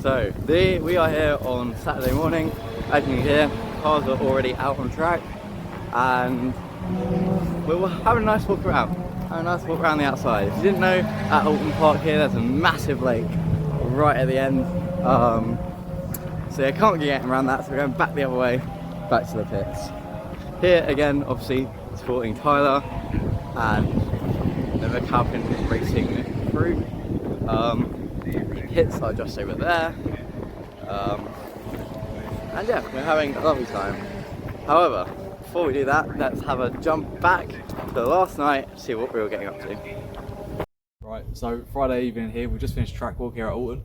So we are here on Saturday morning. As you can hear, cars are already out on track, and we're having a nice walk around. The outside. If you didn't know, at Oulton Park here, there's a massive lake right at the end. So yeah, can't get getting around that, so we're going back the other way, back to the pits. Here again, obviously supporting Tyler and the McAlpin racing crew. Pits are just over there. And yeah, we're having a lovely time. However, before we do that, let's have a jump back to the last night, see what we were getting up to. Right, so Friday evening here, we just finished track walk here at Oulton.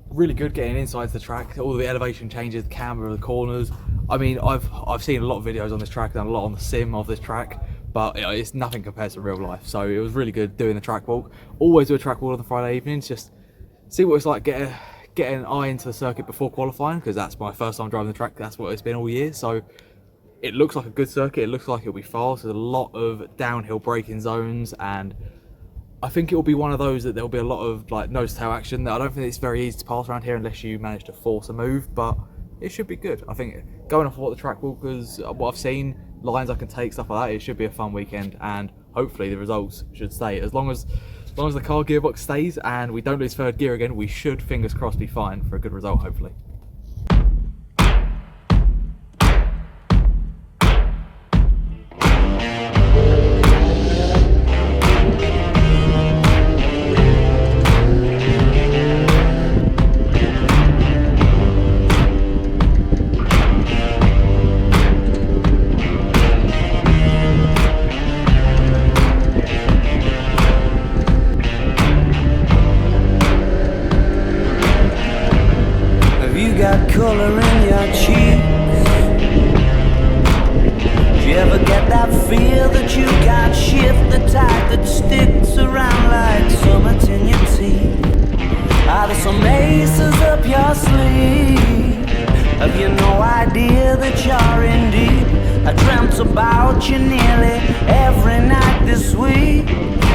Really good getting inside the track, all the elevation changes, the camber, the corners. I mean, I've seen a lot of videos on this track, done a lot on the sim of this track, but it's nothing compared to real life. So it was really good doing the track walk. Always do a track walk on the Friday evenings, just see what it's like, get an eye into the circuit before qualifying, because that's my first time driving the track. That's what it's been all year. So it looks like a good circuit. It looks like it'll be fast. There's a lot of downhill braking zones, and I think it will be one of those that there'll be a lot of like nose-tail action. I don't think it's very easy to pass around here unless you manage to force a move, but it should be good. I think going off of what the track walkers, what I've seen, lines I can take, stuff like that, it should be a fun weekend, and hopefully the results should stay. As long as the car gearbox stays and we don't lose third gear again, we should, fingers crossed, be fine for a good result, hopefully. Color in your cheeks. Do you ever get that feel that you can't shift, the tide that sticks around like summit in your teeth? Are there some aces up your sleeve? Have you no idea that you're in deep? I dreamt about you nearly every night this week.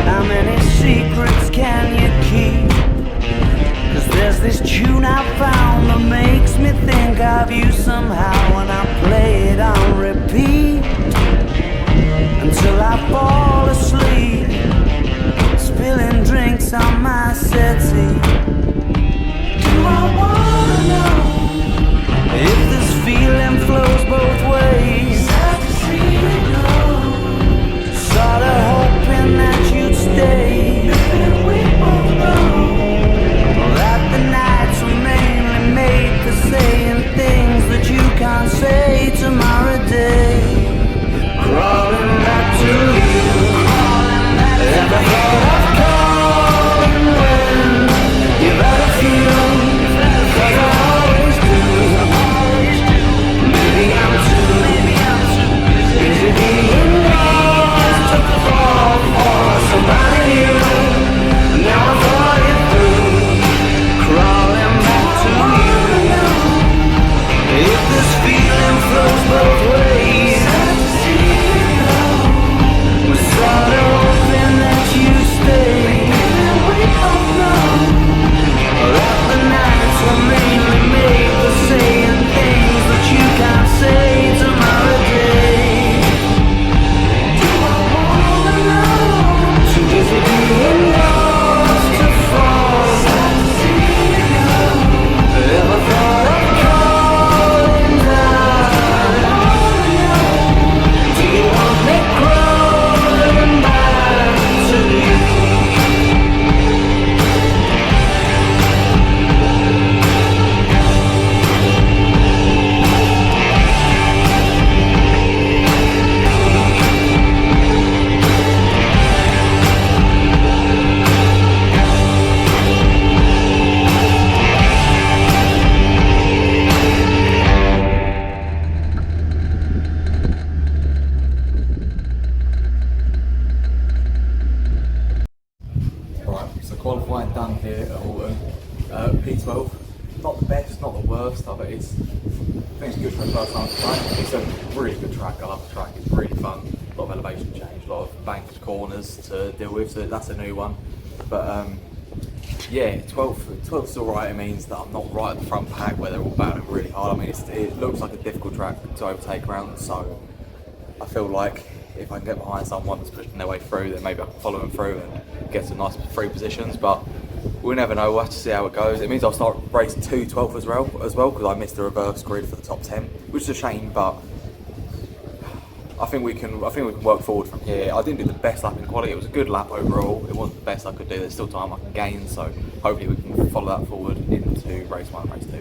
How many secrets can you keep? 'Cause there's this tune I found that makes me think of you somehow, and I play it on repeat until I fall asleep, spilling drinks on my settee. Do I wanna know if this feeling flows both ways? Sad to see you go, sorta hoping that you'd stay. If we both know that the nights were mainly made for saying things that you can't say tomorrow day. Crawling back to you, ever thought of calling when you've had a few? 'Cause I always do. Maybe I'm too busy being lost to fall for somebody new. Now I thought it through. Crawling back to you. If this feeling flows both ways, we're sort of hoping that you stay. We both know that the nights were mainly made for saying things that you can't say tomorrow day. Do I wanna know? Too busy being lost to fall. Ever thought of calling down? Do you want me crawling back to you? Right, so qualifying done here at Oulton. P12, not the best, not the worst, but I think it's good for the first time to track. It's a really good track, I love the track, it's really fun. A lot of elevation change, a lot of banked corners to deal with, so that's a new one. But Yeah, 12th's alright. It means that I'm not right at the front pack where they're all battling really hard. I mean, it looks like a difficult track to overtake around, so I feel like if I can get behind someone that's pushing their way through, then maybe I can follow them through and get some nice free positions, but we'll never know. We'll have to see how it goes. It means I'll start race 2 12th as well, because I missed the reverse grid for the top 10, which is a shame, but I think we can work forward from here. I didn't do the best lap in quality. It was a good lap overall. It wasn't the best I could do. There's still time I can gain, so hopefully we can follow that forward into race 1 and race 2.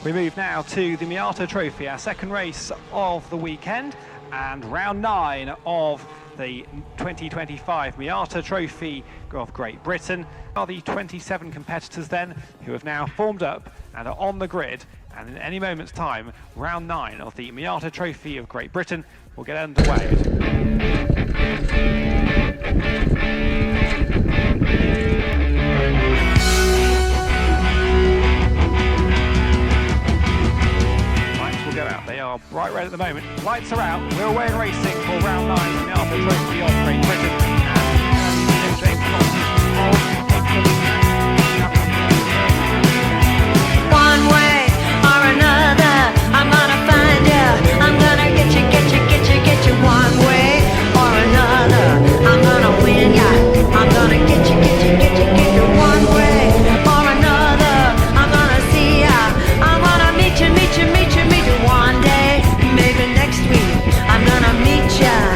We move now to the Miata Trophy, our second race of the weekend and round 9 of the 2025 Miata Trophy of Great Britain. Are the 27 competitors then who have now formed up and are on the grid, and in any moment's time round 9 of the Miata Trophy of Great Britain will get underway. They are bright red at the moment. Lights are out. We're away and racing for round 9 of the Miata Trophy of Great Britain. And James One way or another, I'm gonna find you. I'm gonna get you. One way or another, I'm gonna win ya. I'm gonna get you. One way or another, I'm gonna see ya. I'm gonna meet you. One day, maybe next week, I'm gonna meet ya.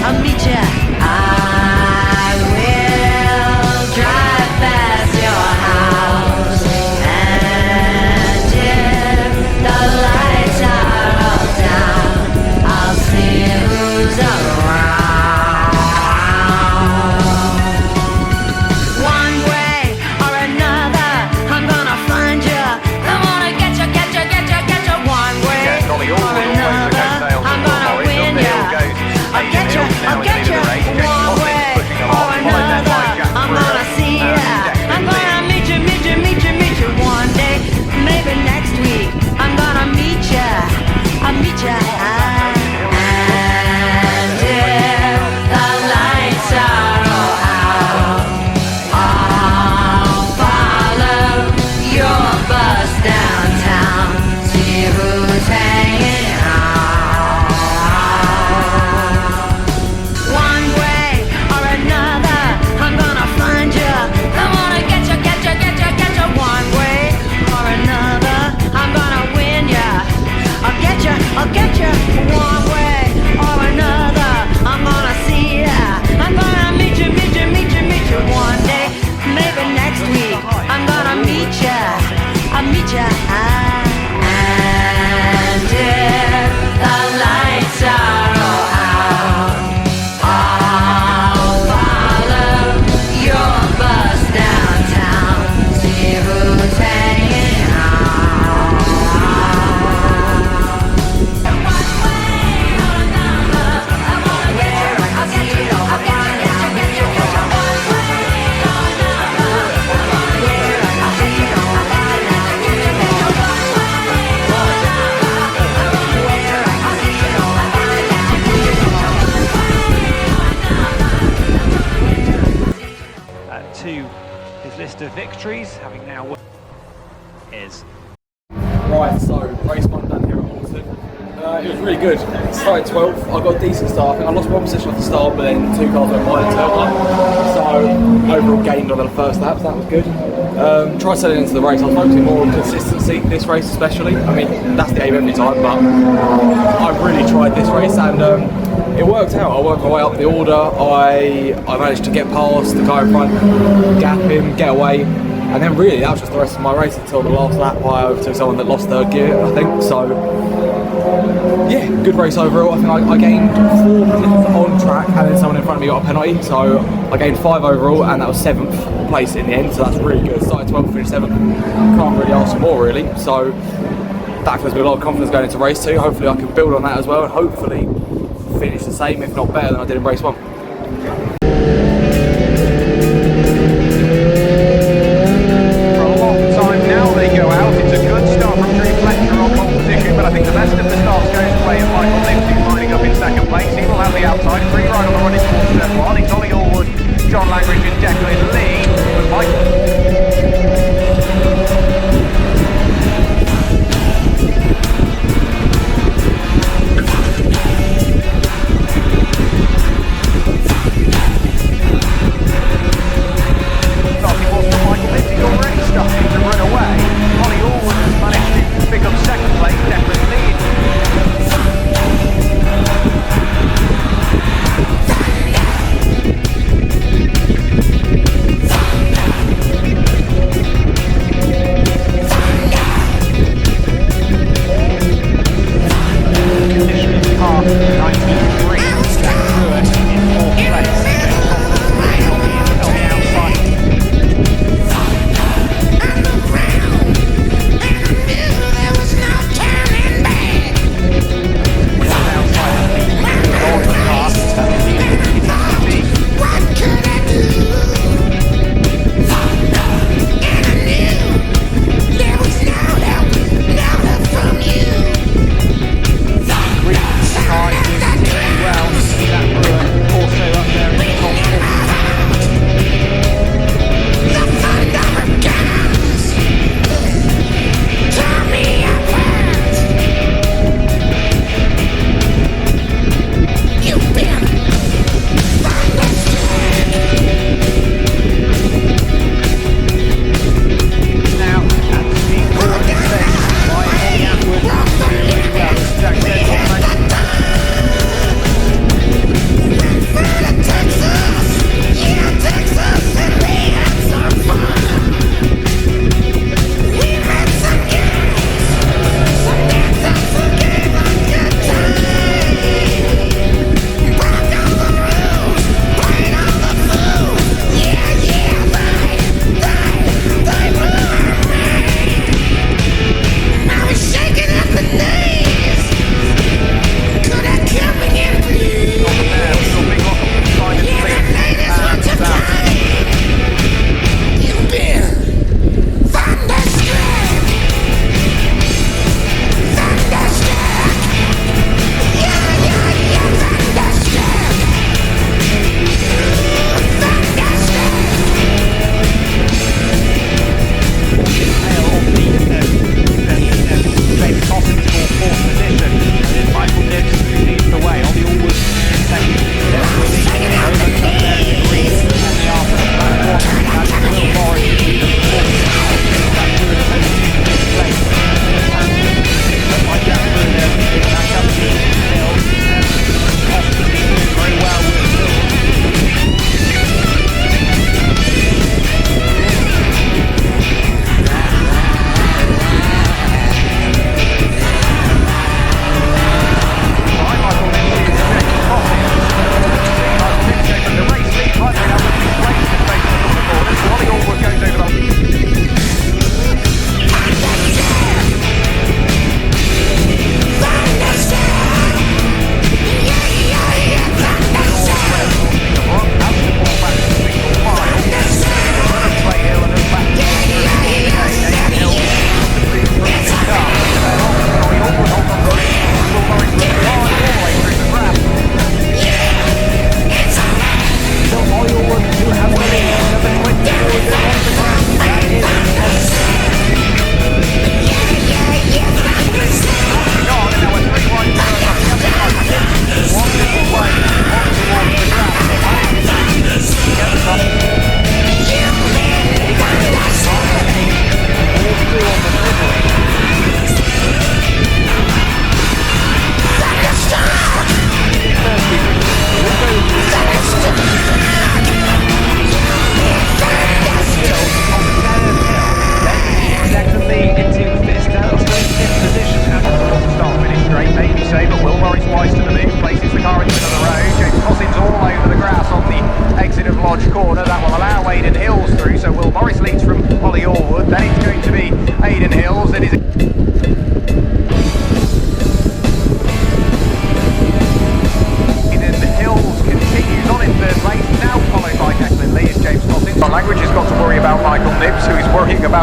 I'll meet ya. I will drive past your house, and if the lights are all down, I'll see who's around. One way or another, I'm gonna find ya. I'm gonna get you. One way or another, I'm gonna win ya. I'll get you. One way or another, I'm gonna see ya. I'm gonna meet you. One day, maybe next week, I'm gonna meet ya. I'll meet ya. And if the lights are all out, I'll follow your bus downtown. See who's hanging out. One way or another, I'm gonna find you. I'm gonna get you. One way or another, I'm gonna win ya. I'll get you. One way or another, I'm gonna see ya. I'm gonna meet you. One day, maybe next week, I'm gonna meet ya. I'll meet ya. And if the lights are all out, I'll follow your bus downtown. See who's hanging out. One way or another, I wanna get you. I'll get you. One way or to his list of victories, having now won is. Right, so race 1 done here at Oulton. It was really good. Started 12th. I got a decent start. I think I lost 1 position at the start, but then 2 cars went wide in turn 1. So overall gained on the first lap, so that was good. Tried selling into the race. I was focusing more on consistency this race especially. I mean, that's the aim every time, but I really tried this race and it worked out. I worked my way up the order. I managed to get past the guy in front, gap him, get away, and then really that was just the rest of my race until the last lap. I overtook someone that lost 3rd gear, I think. So yeah, good race overall. I think I gained 4 positions on track, and then someone in front of me got a penalty, so I gained 5 overall, and that was 7th place in the end. So that's really good. Started 12th, finished 7th. Can't really ask for more really. So that gives me a lot of confidence going into race 2. Hopefully I can build on that as well, and hopefully finish the same, if not better than I did in race 1. Go out. It's a good start from Drew Fletcher on competition, but I think the best of the starts goes to play at Michael Lindsay.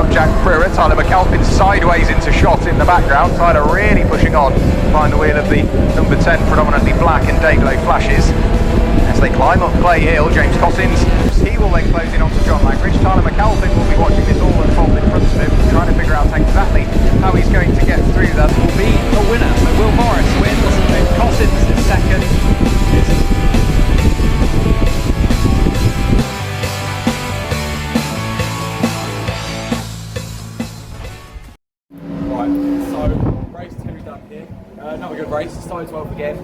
about Jack Pruitt. Tyler McAlpin sideways into shot in the background. Tyler really pushing on behind the wheel of the number 10, predominantly black and day glow flashes. As they climb up Clay Hill, James Cossins, he will then close in onto John Langridge. Tyler McAlpin will be watching this all unfold in front of him, trying to figure out exactly how he's going to get through that. Will be a winner. So Will Morris wins, and Cossins is second. Right, so race 2 done here. Another good race, started 12th again,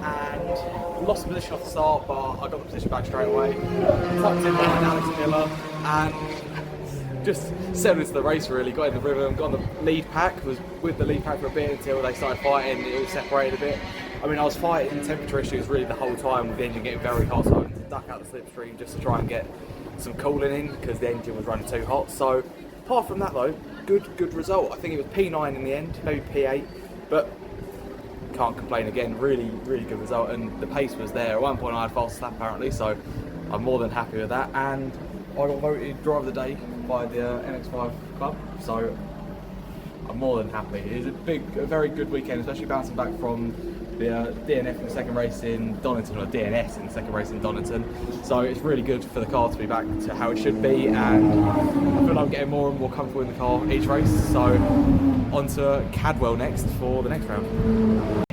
and lost the position off the start, but I got the position back straight away. Tucked in behind Alex Miller, and just settled into the race really, got in the rhythm, got on the lead pack, was with the lead pack for a bit until they started fighting, it all separated a bit. I mean, I was fighting temperature issues really the whole time with the engine getting very hot, so I had to duck out the slipstream just to try and get some cooling in because the engine was running too hot. So apart from that though, good result. I think it was P9 in the end, maybe P8, but can't complain again. Really good result, and the pace was there. At one point I had false lap apparently, so I'm more than happy with that. And I got voted driver of the day by the NX5 club, so I'm more than happy. It was a very good weekend, especially bouncing back from the DNF in the second race in Donnington, or DNS in the second race in Donnington. So it's really good for the car to be back to how it should be, and I feel like I'm getting more and more comfortable in the car each race. So on to Cadwell next for the next round.